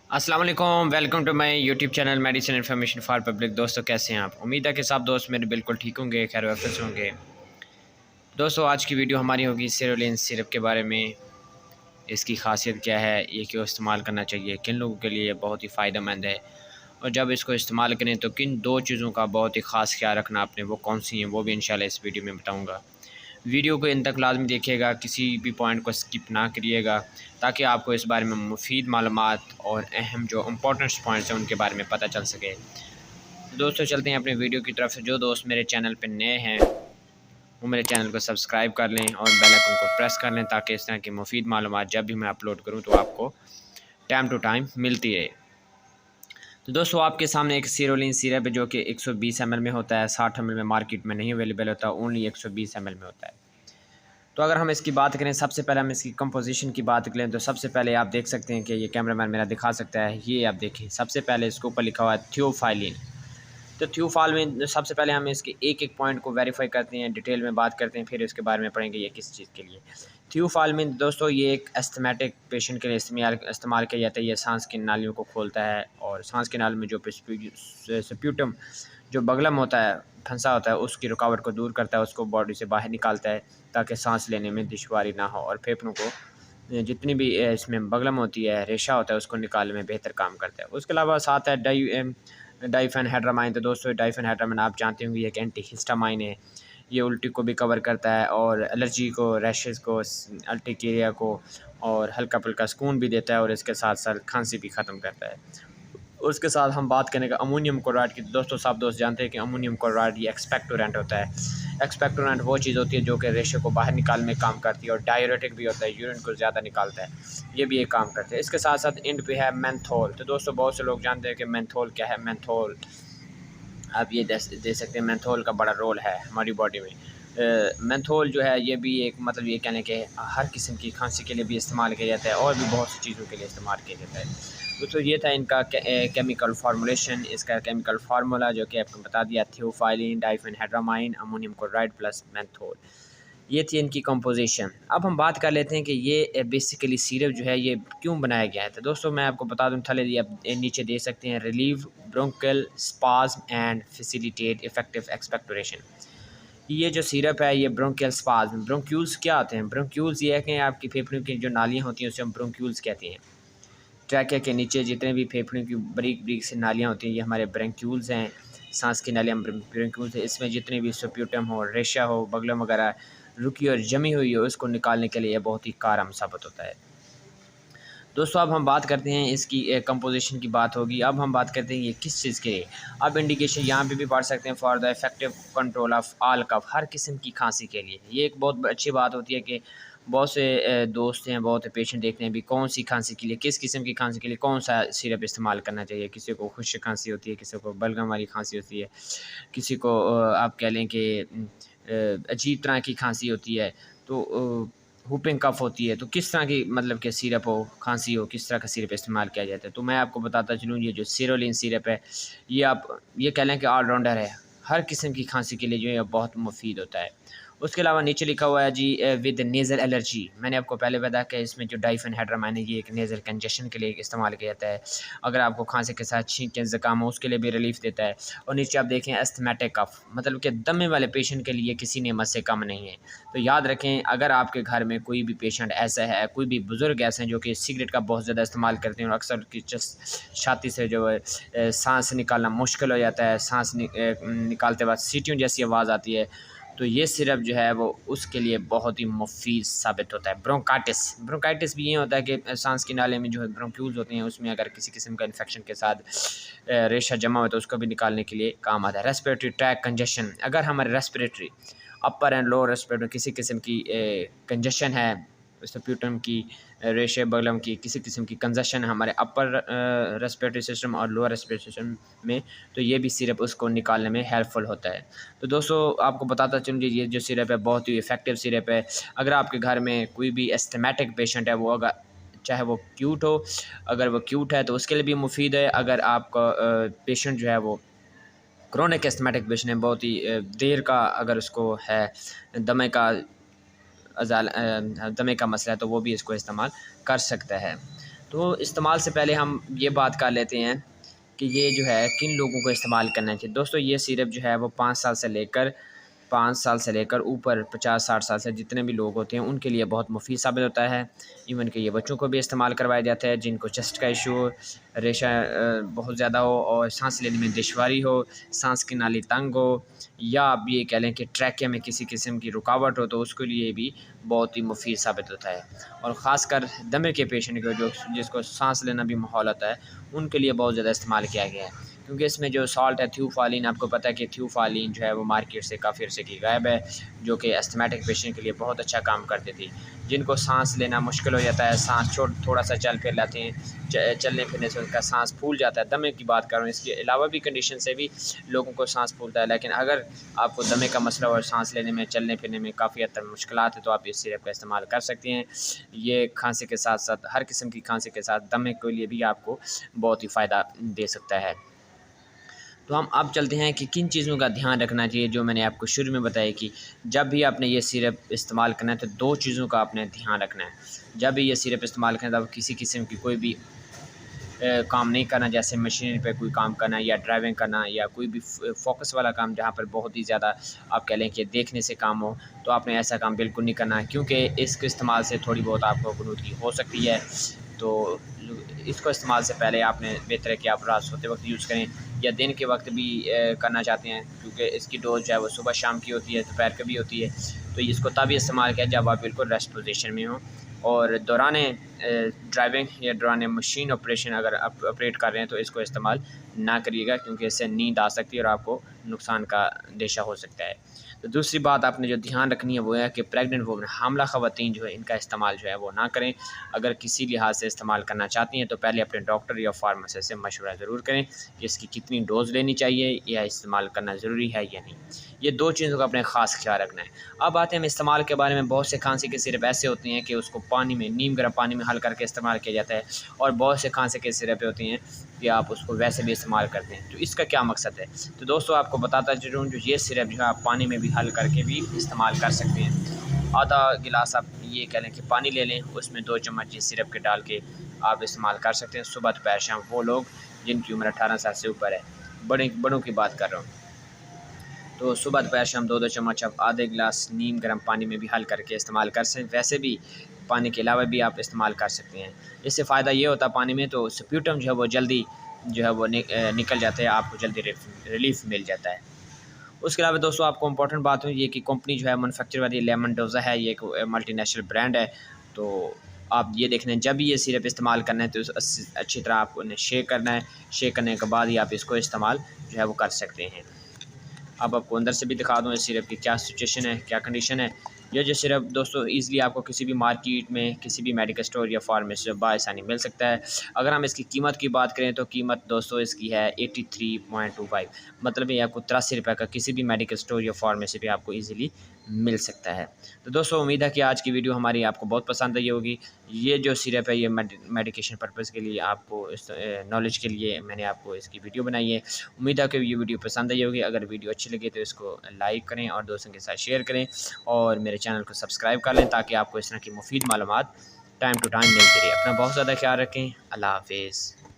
अस्सलाम वालेकुम, welcome to my YouTube channel medicine information for public. दोस्तों कैसे हैं आप? उम्मीद है कि सब दोस्त मेरे बिल्कुल ठीक होंगे, खैर वाफिस होंगे। दोस्तों आज की वीडियो हमारी होगी सेरोलिन सिरप के बारे में। इसकी खासियत क्या है, ये क्यों इस्तेमाल करना चाहिए, किन लोगों के लिए बहुत ही फ़ायदेमंद है, और जब इसको इस्तेमाल करें तो किन दो चीज़ों का बहुत ही ख़ास ख्याल रखना आपने, वो कौन सी हैं वो भी इंशाल्लाह इस वीडियो में बताऊँगा। वीडियो को इन तक लाजमी देखिएगा, किसी भी पॉइंट को स्किप ना करिएगा, ताकि आपको इस बारे में मुफीद मालूमात और अहम जो इम्पोर्टेंट पॉइंट्स हैं उनके बारे में पता चल सके। तो दोस्तों चलते हैं अपने वीडियो की तरफ। जो दोस्त मेरे चैनल पर नए हैं वो मेरे चैनल को सब्सक्राइब कर लें और बेल आइकन को प्रेस कर लें, ताकि इस तरह की मुफीद मालूमात जब भी मैं अपलोड करूँ तो आपको टाइम टू टाइम मिलती रहे। तो दोस्तों आपके सामने एक सीरोलिन सिरप है जो कि 120 ml में होता है, 60 ml में मार्केट में नहीं अवेलेबल होता, ओनली 120 ml में होता है। तो अगर हम इसकी बात करें, सबसे पहले हम इसकी कंपोजिशन की बात करें तो सबसे पहले आप देख सकते हैं कि ये कैमरामैन मेरा दिखा सकता है, ये आप देखें सबसे पहले इसके ऊपर लिखा हुआ है थियोफाइलिन। तो थियोफाइलिन सबसे पहले हम इसके एक एक पॉइंट को वेरीफाई करते हैं, डिटेल में बात करते हैं, फिर इसके बारे में पढ़ेंगे ये किस चीज़ के लिए। थियोफाइलिन दोस्तों ये एक एस्थमेटिक पेशेंट के लिए इस्तेमाल किया जाता है। ये सांस की नालियों को खोलता है और सांस की नाली में जो स्प्यूटम जो बगलम होता है, फंसा होता है, उसकी रुकावट को दूर करता है, उसको बॉडी से बाहर निकालता है ताकि सांस लेने में दुश्वारी ना हो, और फेफड़ों को जितनी भी इसमें बगलम होती है, रेशा होता है, उसको निकालने में बेहतर काम करता है। उसके अलावा साथ है डाइफेनहाइड्रामाइन। तो दोस्तों डाइफेनहाइड्रामाइन आप जानते होंगे एक एंटी हिस्टामाइन है। ये उल्टी को भी कवर करता है और एलर्जी को, रैशेज़ को, अर्टिकेरिया को और हल्का फुल्का सुकून भी देता है, और इसके साथ साथ खांसी भी ख़त्म करता है। उसके साथ हम बात करेंगे अमोनियम क्लोराइड की। दोस्तों सब दोस्त जानते हैं कि अमोनियम क्लोराइड ये एक्सपेक्टोरेंट होता है। एक्सपेक्टोरेंट वो चीज़ होती है जो कि रेशे को बाहर निकालने में काम करती है, और डाययूरेटिक भी होता है, यूरिन को ज़्यादा निकालता है, ये भी एक काम करते हैं। इसके साथ साथ एंड पे है मेंथोल। तो दोस्तों बहुत से लोग जानते हैं कि मेंथोल क्या है। मेंथोल आप ये दे सकते हैं, मेंथोल का बड़ा रोल है हमारी बॉडी में। मेंथोल जो है ये भी एक मतलब ये कहने के हर किस्म की खांसी के लिए भी इस्तेमाल किया जाता है, और भी बहुत सी चीज़ों के लिए इस्तेमाल किया जाता है। तो ये था इनका केमिकल फार्मूलेशन, इसका केमिकल फार्मूला जो कि आपको बता दिया, theophylline, डाइफेनहाइड्रामाइन, ammonium chloride plus menthol. ये थी इनकी कंपोजिशन। अब हम बात कर लेते हैं कि ये बेसिकली सिरप जो है ये क्यों बनाया गया है। तो दोस्तों मैं आपको बता दूं, थले आप नीचे दे सकते हैं, relieve bronchial spasm and facilitate effective expectoration. ये जो सिरप है ये ब्रोंकियल स्पाज्म, ब्रोंक्यूल्स क्या होते हैं? ब्रोंक्यूल्स ये है कि आपकी फेफड़ों की जो नालियाँ होती हैं उसे हम ब्रोंक्यूल्स कहते हैं। ट्रैकिया के नीचे जितने भी फेफड़ों की बारीक बारीक से नालियाँ होती हैं ये हमारे ब्रोंक्यूल्स हैं। सांस की नालियाँ ब्रोंक्यूल्स हैं। इसमें जितने भी स्प्यूटम हो, रेशा हो, बगलम वगैरह रुकी और जमी हुई हो, उसको निकालने के लिए बहुत ही कारगर साबित होता है। दोस्तों अब हम बात करते हैं इसकी कंपोजिशन की बात होगी। अब हम बात करते हैं ये किस चीज़ के लिए। अब इंडिकेशन यहाँ पे भी पढ़ सकते हैं, for the effective control of all cough, हर किस्म की खांसी के लिए। ये एक बहुत अच्छी बात होती है कि बहुत से दोस्त हैं, बहुत से पेशेंट देखते हैं भी कौन सी खांसी के लिए, किस किस्म की खांसी के लिए कौन सा सिरप इस्तेमाल करना चाहिए। किसी को खुश्क खांसी होती है, किसी को बलगम वाली खांसी होती है, किसी को आप कह लें कि अजीब तरह की खांसी होती है, तो हुपिंग कफ होती है। तो किस तरह की मतलब कि सिरप हो, खांसी हो, किस तरह का सिरप इस्तेमाल किया जाता है। तो मैं आपको बताता चलूँ, ये जो सेरोलिन सिरप है ये आप ये कह लें कि ऑलराउंडर है, हर किस्म की खांसी के लिए जो है बहुत मुफीद होता है। उसके अलावा नीचे लिखा हुआ है जी विद नेज़ल एलर्जी। मैंने आपको पहले बताया कि इसमें जो डाइफेनहाइड्रामाइन है ये एक नेज़ल कंजेशन के लिए इस्तेमाल किया जाता है। अगर आपको खांसी के साथ छींकें, ज़ुकाम हो, उसके लिए भी रिलीफ देता है। और नीचे आप देखें एस्थमेटिक कफ, मतलब कि दमे वाले पेशेंट के लिए किसी नेमत से कम नहीं है। तो याद रखें, अगर आपके घर में कोई भी पेशेंट ऐसा है, कोई भी बुज़ुर्ग ऐसे हैं जो कि सिगरेट का बहुत ज़्यादा इस्तेमाल करते हैं और अक्सर की छाती से जो है सांस निकालना मुश्किल हो जाता है, सांस निकालते वक्त सीटियों जैसी आवाज़ आती है, तो ये सिरप जो है वो उसके लिए बहुत ही मुफीद साबित होता है। ब्रोंकाइटिस भी ये होता है कि सांस की नाले में जो है ब्रोंक्यूल्स होते हैं, उसमें अगर किसी किस्म का इन्फेक्शन के साथ रेशा जमा हो तो उसको भी निकालने के लिए काम आता है। रेस्पिरेटरी ट्रैक कंजेशन, अगर हमारे respiratory upper and lower respiratory किसी किस्म की कंजेशन है, स्प्यूटम की, रेशे बगलम की किसी किस्म की कंजेशन हमारे अपर रेस्पिरेटरी सिस्टम और लोअर रेस्पिरेटरी सिस्टम में, तो ये भी सिरप उसको निकालने में हेल्पफुल होता है। तो दोस्तों आपको बताता चलूँ, ये जो सिरप है बहुत ही इफ़ेक्टिव सिरप है। अगर आपके घर में कोई भी एस्थमेटिक पेशेंट है, वो अगर चाहे वो क्यूट हो, अगर वो क्यूट है तो उसके लिए भी मुफीद है। अगर आपका पेशेंट जो है वो क्रोनिक एस्थमेटिक पेशेंट है, बहुत ही देर का अगर उसको है दमे का दमे का मसला है, तो वो भी इसको इस्तेमाल कर सकता है। तो इस्तेमाल से पहले हम ये बात कर लेते हैं कि ये जो है किन लोगों को इस्तेमाल करना चाहिए। दोस्तों ये सिरप जो है वो 5 साल से लेकर ऊपर 50-60 साल से जितने भी लोग होते हैं उनके लिए बहुत मुफीद साबित होता है। इवन कि ये बच्चों को भी इस्तेमाल करवाया जाता है जिनको चेस्ट का इशू हो, रेशा बहुत ज़्यादा हो और सांस लेने में दुश्वारी हो, सांस की नाली तंग हो, या आप ये कह लें कि ट्रैकिया में किसी किस्म की रुकावट हो, तो उसके लिए भी बहुत ही मुफीद साबित होता है। और ख़ासकर दमे के पेशेंट को जो जिसको सांस लेना भी मुहाल होता है उनके लिए बहुत ज़्यादा इस्तेमाल किया गया है, क्योंकि इसमें जो सॉल्ट है थ्यूफालिन, आपको पता है कि थ्यूफालिन जो है वो मार्केट से काफ़ी अर्से की गायब है, जो कि एस्थमेटिक पेशेंट के लिए बहुत अच्छा काम करती थी। जिनको सांस लेना मुश्किल हो जाता है, सांस थोड़ा सा चल फिर लेते हैं, चलने फिरने से उनका सांस फूल जाता है, दमे की बात कर रहा हूँ, इसके अलावा भी कंडीशन से भी लोगों को सांस फूलता है। लेकिन अगर आपको दमे का मसला और सांस लेने में, चलने फिरने में काफ़ी हद तक मुश्किलात है, तो आप इस सिरप का इस्तेमाल कर सकते हैं। ये खांसी के साथ साथ, हर किस्म की खांसी के साथ दमे के लिए भी आपको बहुत ही फ़ायदा दे सकता है। तो हम अब चलते हैं कि किन चीज़ों का ध्यान रखना चाहिए, जो मैंने आपको शुरू में बताया कि जब भी आपने ये सिरप इस्तेमाल करना है तो 2 चीज़ों का आपने ध्यान रखना है। जब भी ये सिरप इस्तेमाल करें तब किसी किस्म की कोई भी काम नहीं करना, जैसे मशीनरी पे कोई काम करना या ड्राइविंग करना या कोई भी फोकस वाला काम जहाँ पर बहुत ही ज़्यादा आप कह लें कि देखने से काम हो, तो आपने ऐसा काम बिल्कुल नहीं करना है, क्योंकि इसके इस्तेमाल से थोड़ी बहुत आपको गलूदगी हो सकती है। तो इसको इस्तेमाल से पहले आपने बेहतर है कि आप रात सोते वक्त यूज़ करें या दिन के वक्त भी करना चाहते हैं, क्योंकि इसकी डोज जो है वो सुबह शाम की होती है, दोपहर की भी होती है। तो इसको तभी इस्तेमाल किया जब आप बिल्कुल रेस्ट पोजीशन में हों, और दौरान ड्राइविंग या दौरान मशीन ऑपरेशन अगर आप ऑपरेट कर रहे हैं तो इसको इस्तेमाल ना करिएगा, क्योंकि इससे नींद आ सकती है और आपको नुकसान का अंदेशा हो सकता है। तो दूसरी बात आपने जो ध्यान रखनी है वो है कि प्रेग्नेंट वुमन, हामला ख़वातीन जो है इनका इस्तेमाल जो है वो ना करें। अगर किसी लिहाज से इस्तेमाल करना चाहती हैं तो पहले अपने डॉक्टर या फार्मासिस्ट से मशवरा ज़रूर करें कि इसकी कितनी डोज़ लेनी चाहिए या इस्तेमाल करना ज़रूरी है या नहीं। ये 2 चीज़ों का अपने ख़ास ख्याल रखना है। अब आते हैं हम इस्तेमाल के बारे में। बहुत से खांसी के सिरप ऐसे होते हैं कि उसको पानी में, नीम गर्म पानी में हल करके इस्तेमाल किया जाता है, और बहुत से खांसी के सिरप होते हैं कि आप उसको वैसे भी इस्तेमाल करते हैं। तो इसका क्या मकसद है? तो दोस्तों आपको बताता चलूँ, जो ये सिरप जो है आप पानी में भी हल करके भी इस्तेमाल कर सकते हैं। आधा गिलास आप ये कह लें कि पानी ले लें, उसमें 2 चम्मच ये सिरप के डाल के आप इस्तेमाल कर सकते हैं सुबह दोपहर शाम। वो लोग जिनकी उम्र 18 साल से ऊपर है, बड़ों की बात कर रहा हूँ। तो सुबह दोपहर शाम 2-2 चम्मच आप आधे गिलास नीम गर्म पानी में भी हल करके इस्तेमाल कर सकते हैं। वैसे भी पानी के अलावा भी आप इस्तेमाल कर सकते हैं। इससे फ़ायदा ये होता है पानी में तो स्प्यूटम जो है वो जल्दी जो है वो निकल जाता है, आपको जल्दी रिलीफ़ मिल जाता है। उसके अलावा दोस्तों आपको इम्पोर्टेंट बात है ये कि कंपनी जो है मैन्युफैक्चर वाली लेमन डोज़ा है, ये एक मल्टीनेशनल ब्रांड है। तो आप ये देख लें, जब भी ये सिरप इस्तेमाल करना है तो अच्छी तरह आपको उन्हें शेक करना है। शेक करने के बाद ही आप इसको इस्तेमाल जो है वो कर सकते हैं। अब आपको अंदर से भी दिखा दूँ इस सिरप की क्या सिचुएशन है, क्या कंडीशन है। ये जो सिरप दोस्तों ईज़िली आपको किसी भी मार्केट में, किसी भी मेडिकल स्टोर या फार्मेसी में बआसानी मिल सकता है। अगर हम इसकी कीमत की बात करें तो कीमत दोस्तों इसकी है 83.25, मतलब ये आपको 83 रुपये का किसी भी मेडिकल स्टोर या फार्मेसी पे आपको ईज़िली मिल सकता है। तो दोस्तों उम्मीद है कि आज की वीडियो हमारी आपको बहुत पसंद आई होगी। ये जो सिरप है ये मेडिकेशन पर्पज़ के लिए, आपको इस नॉलेज के लिए मैंने आपको इसकी वीडियो बनाई है। उम्मीद है कि ये वीडियो पसंद आई होगी। अगर वीडियो अच्छी लगे तो इसको लाइक करें और दोस्तों के साथ शेयर करें, और मेरे चैनल को सब्सक्राइब कर लें ताकि आपको इस तरह की मुफीद मालूमात टाइम टू टाइम मिलती रहे। अपना बहुत ज़्यादा ख्याल रखें। अल्लाह हाफिज़।